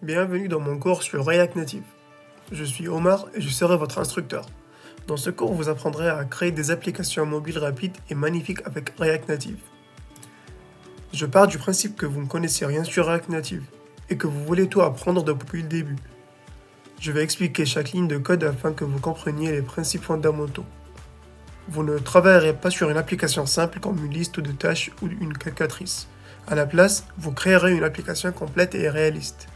Bienvenue dans mon cours sur React Native. Je suis Omar et je serai votre instructeur. Dans ce cours, vous apprendrez à créer des applications mobiles rapides et magnifiques avec React Native. Je pars du principe que vous ne connaissez rien sur React Native et que vous voulez tout apprendre depuis le début. Je vais expliquer chaque ligne de code afin que vous compreniez les principes fondamentaux. Vous ne travaillerez pas sur une application simple comme une liste de tâches ou une calculatrice. À la place, vous créerez une application complète et réaliste.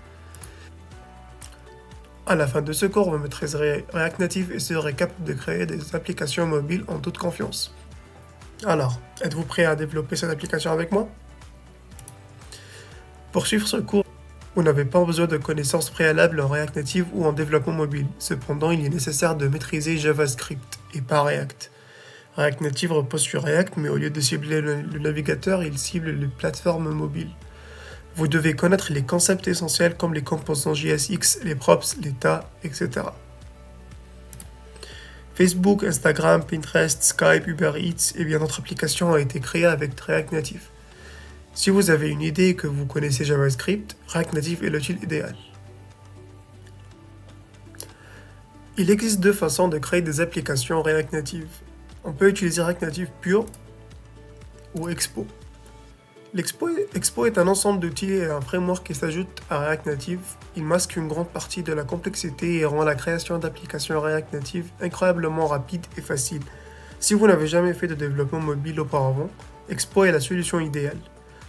À la fin de ce cours, vous maîtriserez React Native et serez capable de créer des applications mobiles en toute confiance. Alors, êtes-vous prêt à développer cette application avec moi? Pour suivre ce cours, vous n'avez pas besoin de connaissances préalables en React Native ou en développement mobile. Cependant, il est nécessaire de maîtriser JavaScript et pas React. React Native repose sur React, mais au lieu de cibler le navigateur, il cible les plateformes mobiles. Vous devez connaître les concepts essentiels comme les composants JSX, les props, les tas, etc. Facebook, Instagram, Pinterest, Skype, Uber Eats et bien d'autres applications ont été créées avec React Native. Si vous avez une idée et que vous connaissez JavaScript, React Native est l'outil idéal. Il existe deux façons de créer des applications React Native. On peut utiliser React Native pur ou Expo. Expo est un ensemble d'outils et un framework qui s'ajoute à React Native. Il masque une grande partie de la complexité et rend la création d'applications React Native incroyablement rapide et facile. Si vous n'avez jamais fait de développement mobile auparavant, Expo est la solution idéale.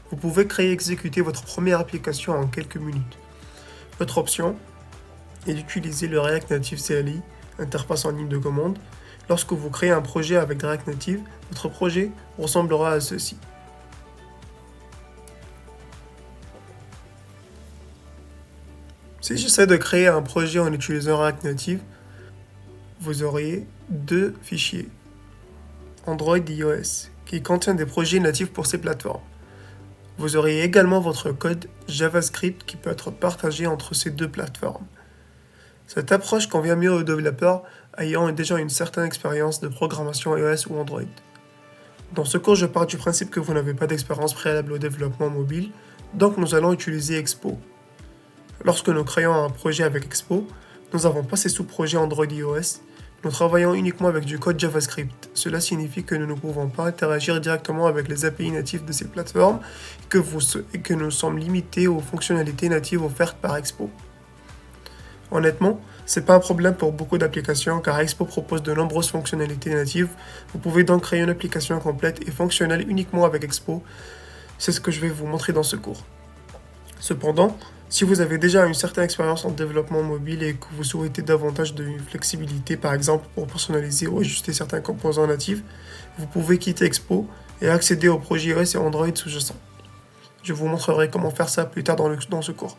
Vous pouvez créer et exécuter votre première application en quelques minutes. Votre option est d'utiliser le React Native CLI, interface en ligne de commande. Lorsque vous créez un projet avec React Native, votre projet ressemblera à ceci. Si j'essaie de créer un projet en utilisant React Native, vous auriez deux fichiers, Android et iOS, qui contiennent des projets natifs pour ces plateformes. Vous auriez également votre code JavaScript qui peut être partagé entre ces deux plateformes. Cette approche convient mieux aux développeurs ayant déjà une certaine expérience de programmation iOS ou Android. Dans ce cours, je pars du principe que vous n'avez pas d'expérience préalable au développement mobile, donc nous allons utiliser Expo. Lorsque nous créons un projet avec Expo, nous n'avons pas ces sous-projets Android et iOS, nous travaillons uniquement avec du code JavaScript. Cela signifie que nous ne pouvons pas interagir directement avec les API natifs de ces plateformes et que nous sommes limités aux fonctionnalités natives offertes par Expo. Honnêtement, c'est pas un problème pour beaucoup d'applications car Expo propose de nombreuses fonctionnalités natives. Vous pouvez donc créer une application complète et fonctionnelle uniquement avec Expo. C'est ce que je vais vous montrer dans ce cours. Cependant, si vous avez déjà une certaine expérience en développement mobile et que vous souhaitez davantage de flexibilité, par exemple pour personnaliser ou ajuster certains composants natifs, vous pouvez quitter Expo et accéder aux projets iOS et Android sous-jacents. Je vous montrerai comment faire ça plus tard dans ce cours.